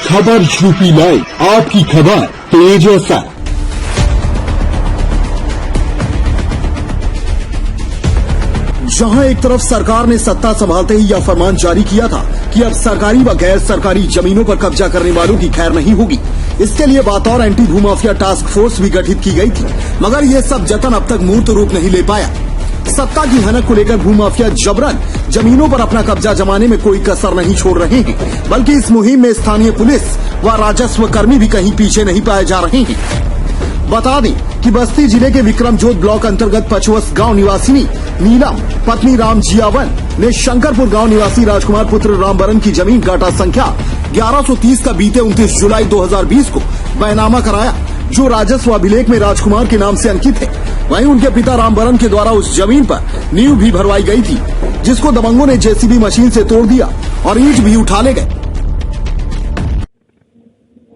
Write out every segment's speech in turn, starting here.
खबर UP live, आपकी खबर तेज असर। जहां एक तरफ सरकार ने सत्ता संभालते ही यह फरमान जारी किया था कि अब सरकारी व गैर सरकारी जमीनों पर कब्जा करने वालों की खैर नहीं होगी। इसके लिए बतौर एंटी भूमाफिया टास्क फोर्स भी गठित की गई थी, मगर ये सब जतन अब तक मूर्त रूप नहीं ले पाया। सत्ता की हनक को लेकर भूमाफिया जबरन जमीनों पर अपना कब्जा जमाने में कोई कसर नहीं छोड़ रहे हैं, बल्कि इस मुहिम में स्थानीय पुलिस व राजस्व कर्मी भी कहीं पीछे नहीं पाए जा रहे हैं। बता दें कि बस्ती जिले के विक्रमजोत ब्लॉक अंतर्गत पचवस गांव निवासिनी नीलम पत्नी राम जियावन ने शंकरपुर गांव निवासी राजकुमार पुत्र रामबरन की जमीन गाटा संख्या 1130 का बीते 29 जुलाई 2020 को बैनामा कराया, जो राजस्व अभिलेख में राजकुमार के नाम से अंकित है। वहीं उनके पिता रामबरन के द्वारा उस जमीन पर नींव भी भरवाई गई थी, जिसको दबंगों ने जेसीबी मशीन से तोड़ दिया और ईंट भी उठा ले गए।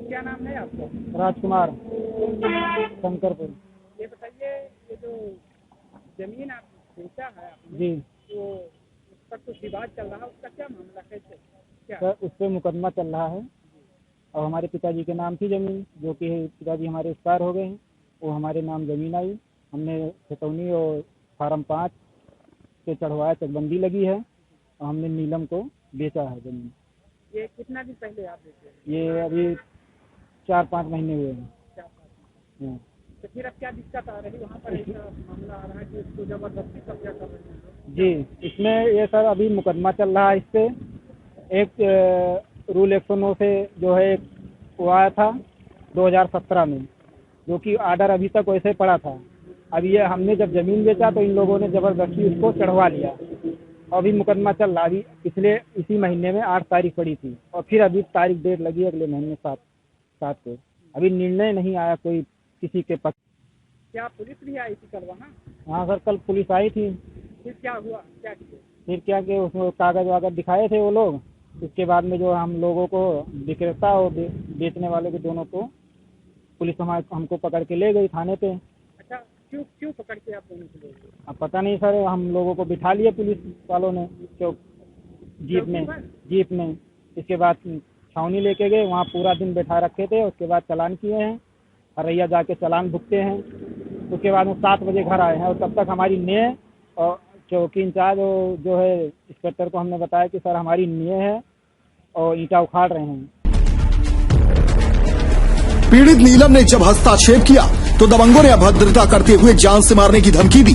क्या नाम है आपका? राजकुमार, शंकरपुर। ये बताइए, ये जो जमीन आप बेचा है आपने, जी, तो उस पर कुछ विवाद चल रहा है, उसका क्या मामला, कैसे क्या? सर उस पर मुकदमा चल रहा है और हमारे पिताजी के नाम थी जमीन, जो कि पिताजी हमारे एक्सपायर हो गए हैं, वो हमारे नाम जमीन आई। हमने छतौनी और फार्म 5 से चढ़वाया, चकबंदी लगी है और हमने नीलम को बेचा है जमीन। ये कितना दिन पहले आप बेचे? ये अभी 4-5 महीने हुए हैं। 4-5। तो फिर अब क्या दिक्कत आ रही है वहाँ पर? ऐसा मामला आ रहा है कि उसको जबरदस्ती कब्जा कर रहे हैं लोग। जी, इसमें ये सर अभी मुकदमा चल रहा है। इससे एक रूल 109 से जो है वो आया था 2017 में, जो कि आर्डर अभी तक वैसे पड़ा था। अब ये हमने जब जमीन बेचा तो इन लोगों ने जबरदस्ती उसको चढ़वा लिया। अभी मुकदमा चल रहा, अभी पिछले इसी महीने में 8 तारीख पड़ी थी और फिर अभी तारीख डेट लगी अगले महीने 7 को। अभी निर्णय नहीं आया कोई किसी के पक्ष। क्या पुलिस भी आई थी कल वहाँ? हाँ सर, कल पुलिस आई थी। फिर क्या हुआ, क्या किया? फिर क्या कि उसमें कागज वागज दिखाए थे वो लोग। उसके बाद में जो हम लोगों को विक्रेता और बेचने वाले के दोनों को पुलिस हमको पकड़ के ले गई थाने पे। अच्छा, क्यों पकड़ के आप दोनों को ले गए? अब पता नहीं सर, हम लोगों को बिठा लिए पुलिस वालों ने जीप में। इसके बाद छावनी लेके गए, वहाँ पूरा दिन बैठा रखे थे। उसके बाद चालान किए हैं, हरैया जाके चालान भुगते हैं। उसके बाद वो 7 बजे घर आए हैं और तब तक हमारी न्याय और चौकी इंचार्ज जो है इंस्पेक्टर को हमने बताया कि सर हमारी न्याय है और ईंटा उखाड़ रहे हैं। पीड़ित नीलम ने जब हस्तक्षेप किया तो दबंगों ने अभद्रता करते हुए जान से मारने की धमकी दी।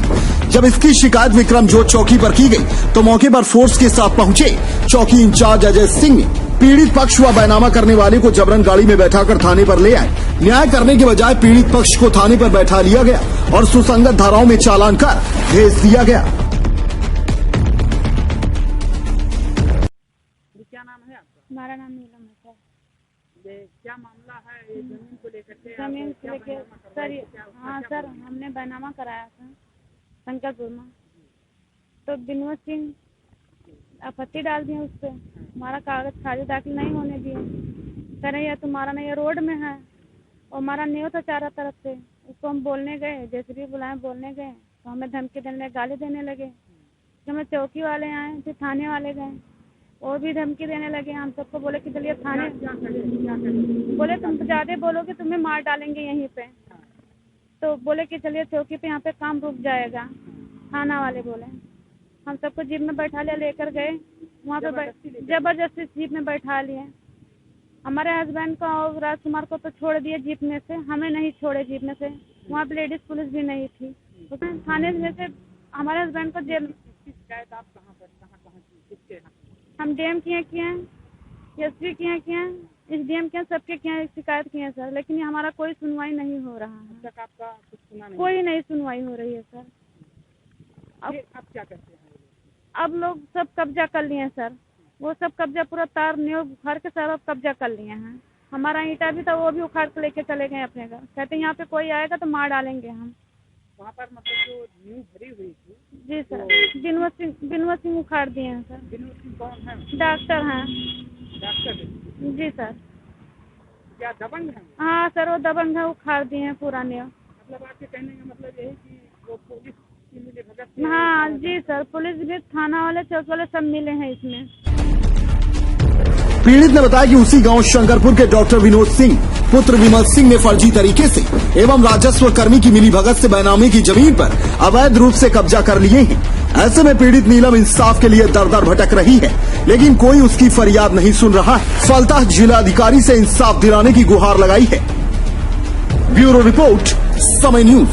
जब इसकी शिकायत विक्रमजोत चौकी पर की गई तो मौके पर फोर्स के साथ पहुंचे चौकी इंचार्ज अजय सिंह ने पीड़ित पक्ष व बैनामा करने वाले को जबरन गाड़ी में बैठाकर थाने पर ले आए। न्याय करने के बजाय पीड़ित पक्ष को थाने पर बैठा लिया गया और सुसंगत धाराओं में चालान कर भेज दिया गया। क्या नाम है आपका? हमारा नाम नीलम है सर। ये क्या मामला है ये जमीन को लेकर के? जमीन को लेकर सर, हाँ सर, हमने बैनामा कराया था शंकरपुर में, तो विनोद सिंह आपत्ति डाल दिए उस पर। हमारा कागज खारिज दाखिल नहीं होने दिए। कह रहे हैं तुम्हारा नहीं, रोड में है और हमारा नहीं होता चारों तरफ से। उसको हम बोलने गए, जैसे भी बुलाए बोलने गए तो हमें धमकी देने लगे, गाली देने लगे। फिर हमें चौकी वाले आए, फिर थाने वाले गए, और भी धमकी देने लगे। हम सबको बोले कि चलिए थाने। क्या करें? बोले तुम तो ज़्यादा बोलोगे तुम्हें मार डालेंगे यहीं पे। तो बोले कि चलिए चौकी पे, यहाँ पे काम रुक जाएगा। थाना वाले बोले। हम सबको जीप में बैठा लिया, लेकर गए वहाँ पे जबरदस्ती जीप में बैठा लिए। हमारे हस्बैंड को और राजकुमार को तो छोड़ दिए जीप में से, हमें नहीं छोड़े जीप में से। वहाँ पे लेडीज पुलिस भी नहीं थी। तो थाने में से हमारे हस्बैंड को जेल। शिकायत आप कहाँ की, किसके यहाँ? हम डीएम किए हैं, एसपी किए हैं, एसडीएम किए, सबके किए शिकायत किए सर, लेकिन हमारा कोई सुनवाई नहीं हो रहा है। तक आपका कुछ सुना नहीं? कोई नहीं सुनवाई हो रही है सर। अब क्या करते हैं? अब लोग सब कब्जा कर लिए हैं सर। वो सब कब्जा पूरा तार न्यू उखाड़ के सब कब्जा कर लिए हैं। हमारा ईंटा भी था, वो भी उखाड़ के लेके चले गए अपने घर। कहते हैं यहाँ पे कोई आएगा तो मार डालेंगे हम। वहाँ पर मतलब जो न्यू भरी हुई थी? जी सर, विनोद सिंह उखाड़ दिए हैं सर। विनोद सिंह कौन है? डॉक्टर हैं। डॉक्टर? जी सर। क्या दबंग है? हाँ सर, वो दबंग है, उखाड़ दिए हैं पूरा न्यू। मतलब आपके कहने का मतलब यही कि वो पुलिस की मिली भगत? हाँ जी सर, पुलिस भी, थाना वाले, चौक वाले सब मिले हैं इसमें। पीड़ित ने बताया कि उसी गांव शंकरपुर के डॉक्टर विनोद सिंह पुत्र विमल सिंह ने फर्जी तरीके से एवं राजस्व कर्मी की मिलीभगत से बेनामी की जमीन पर अवैध रूप से कब्जा कर लिए हैं। ऐसे में पीड़ित नीलम इंसाफ के लिए दर दर भटक रही है, लेकिन कोई उसकी फरियाद नहीं सुन रहा है। फलतः जिलाधिकारी से इंसाफ दिलाने की गुहार लगाई है। ब्यूरो रिपोर्ट, समय न्यूज।